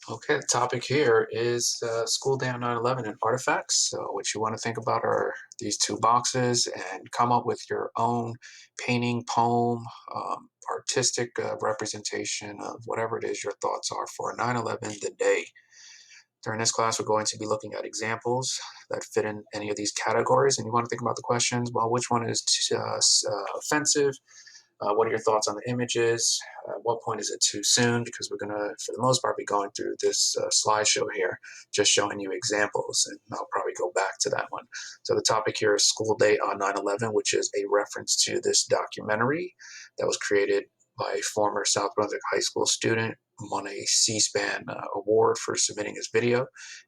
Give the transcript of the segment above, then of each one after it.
Okay, the topic here is school day on 9/11 and artifacts. So, what you want to think about are these two boxes and come up with your own painting, poem, artistic representation of whatever it is your thoughts are for 9/11, the day. During this class, we're going to be looking at examples that fit in any of these categories, and you want to think about the questions. Well, which one is offensive? What are your thoughts on the images? At what point is it too soon? Because we're going to, for the most part, be going through this slideshow here, just showing you examples, and I'll probably go back to that one. So the topic here is School Day on 9/11, which is a reference to this documentary that was created by a former South Brunswick High School student, who won a C-SPAN award for submitting his video.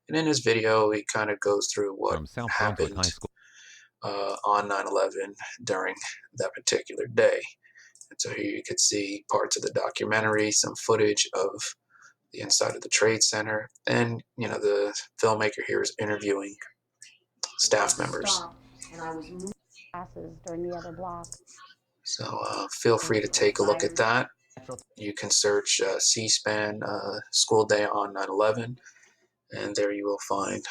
And in his video, he kind of goes through what From South Brunswick happened High School. on 9/11 during that particular day. And so here you could see parts of the documentary, some footage of the inside of the Trade Center, and the filmmaker here is interviewing staff members. And I was moving classes during the other block. So feel free to take a look at that. You can search C-SPAN School Day on 9/11, and there you will find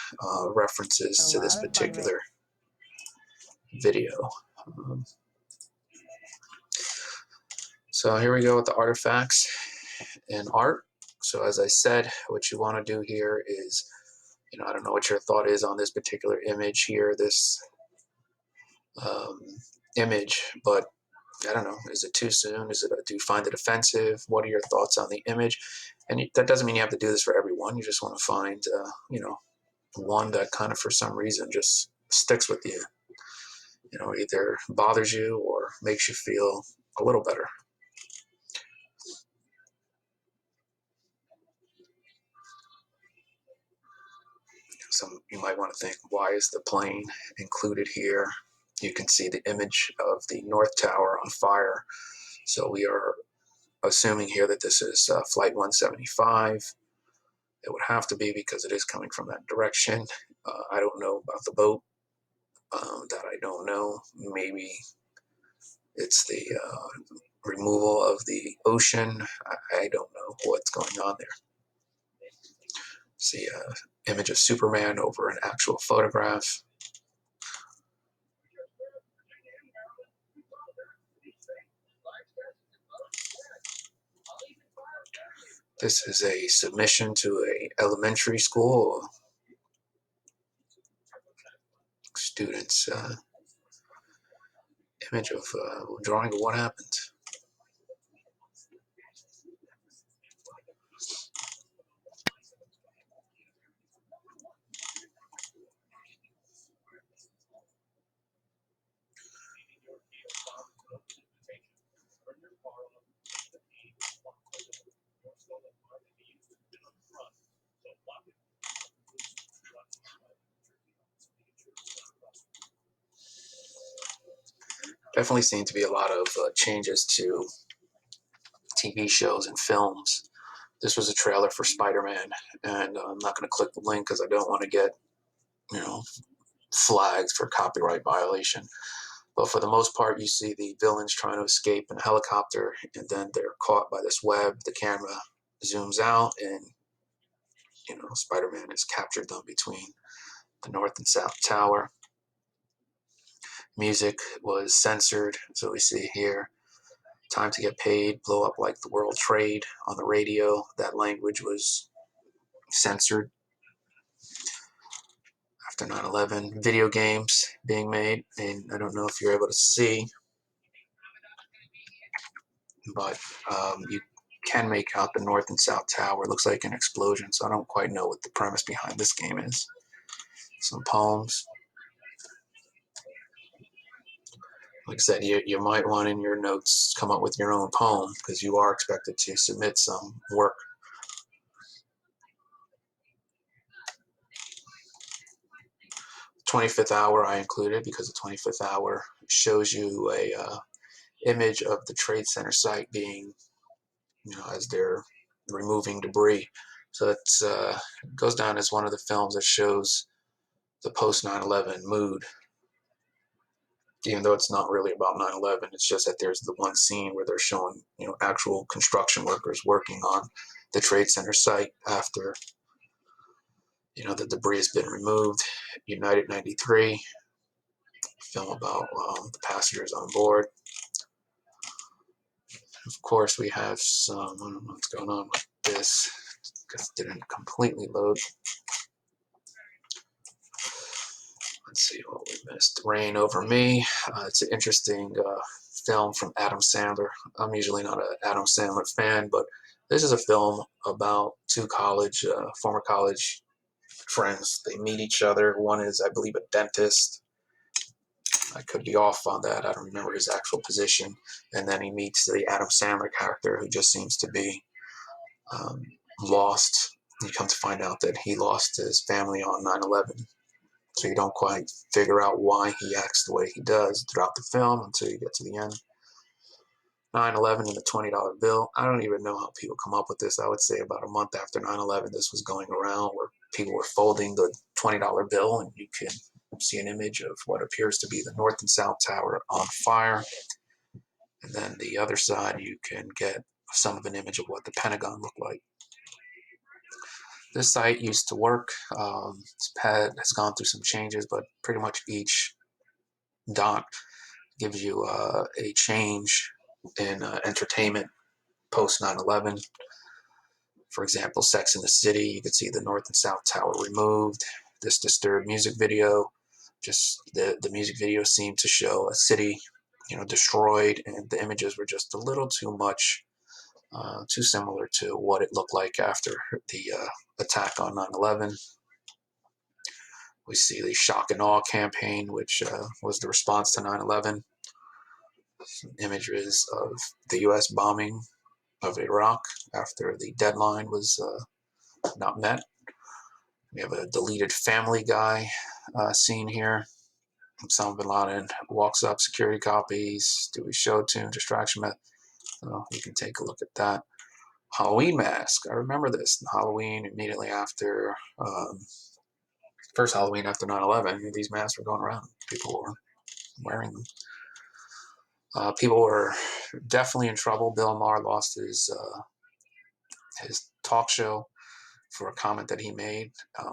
references to this particular video. So here we go with the artifacts and art. So as I said, what you want to do here is, I don't know what your thought is on this particular image here, this image, but I don't know, is it too soon? Do you find it offensive? What are your thoughts on the image? And that doesn't mean you have to do this for everyone. You just want to find, one that kind of for some reason just sticks with you, either bothers you or makes you feel a little better. Some you might want to think, why is the plane included here? You can see the image of the North Tower on fire. So we are assuming here that this is Flight 175. It would have to be because it is coming from that direction. I don't know about the boat. That I don't know. Maybe it's the removal of the ocean. I don't know what's going on there. See an image of Superman over an actual photograph. This is a submission to a elementary school. Students' image of drawing of what happened. Definitely seem to be a lot of changes to TV shows and films. This was a trailer for Spider-Man, and I'm not going to click the link because I don't want to get, flagged for copyright violation. But for the most part, you see the villains trying to escape in a helicopter, and then they're caught by this web. The camera zooms out, and Spider-Man has captured them between the North and South Tower. Music was censored, so we see here, time to get paid, blow up like the World Trade on the radio. That language was censored. After 9/11, video games being made, and I don't know if you're able to see, but you can make out the North and South Tower. It looks like an explosion, so I don't quite know what the premise behind this game is. Some poems. Like I said, you might want in your notes come up with your own poem because you are expected to submit some work. 25th hour I included because the 25th hour shows you a image of the Trade Center site being, as they're removing debris. So it goes down as one of the films that shows the post 9/11 mood, even though it's not really about 9/11. It's just that there's the one scene where they're showing, actual construction workers working on the Trade Center site after the debris has been removed. United 93, film about the passengers on board. Of course, we have some, I don't know what's going on with this, because it didn't completely load. Let's see what we missed. Rain Over Me. It's an interesting film from Adam Sandler. I'm usually not an Adam Sandler fan, but this is a film about two former college friends. They meet each other. One is, I believe, a dentist. I could be off on that. I don't remember his actual position. And then he meets the Adam Sandler character, who just seems to be um, lost. You come to find out that he lost his family on 9/11. So you don't quite figure out why he acts the way he does throughout the film until you get to the end. 9/11 and the $20 bill. I don't even know how people come up with this. I would say about a month after 9/11, this was going around where people were folding the $20 bill, and you can see an image of what appears to be the North and South Tower on fire. And then the other side, you can get some of an image of what the Pentagon looked like. This site used to work. It's has gone through some changes, but pretty much each dot gives you a change in entertainment post 9/11. For example, Sex in the City, you could see the North and South Tower removed. This Disturbed music video, just the music video seemed to show a city, destroyed, and the images were just a little too much, too similar to what it looked like after the attack on 9/11. We see the Shock and Awe campaign, which was the response to 9/11. Some images of the U.S. bombing of Iraq after the deadline was not met. We have a deleted Family Guy scene here. Osama bin Laden walks up, security copies, Dewey Show Tune, distraction method. You can take a look at that. Halloween mask. I remember this. Halloween immediately after, first Halloween after 9/11, these masks were going around. People were wearing them. People were definitely in trouble. Bill Maher lost his talk show for a comment that he made.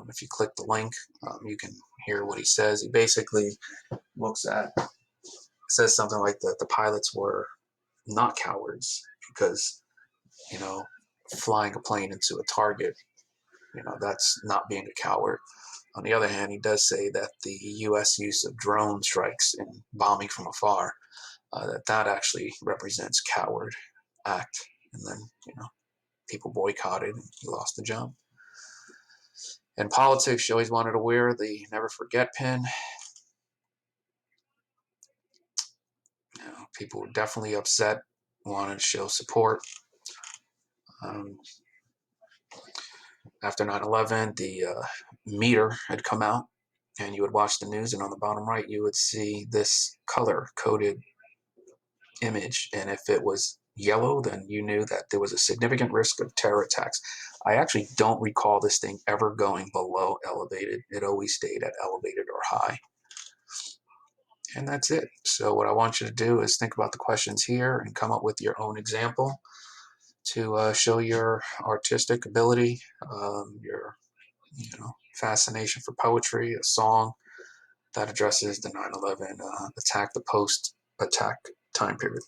If you click the link, you can hear what he says. He basically says something like that the pilots were not cowards because, you know, flying a plane into a target, that's not being a coward. On the other hand, he does say that the U.S. use of drone strikes and bombing from afar, that actually represents coward act. And then, people boycotted and he lost the job. In politics, she always wanted to wear the Never Forget pin. People were definitely upset, wanted to show support. Um, After 9/11, the meter had come out, and you would watch the news, and on the bottom right, you would see this color-coded image, and if it was yellow, then you knew that there was a significant risk of terror attacks. I actually don't recall this thing ever going below elevated. It always stayed at elevated or high. And that's it. So what I want you to do is think about the questions here and come up with your own example to show your artistic ability, your fascination for poetry, a song that addresses the 9/11 attack, the post-attack time period.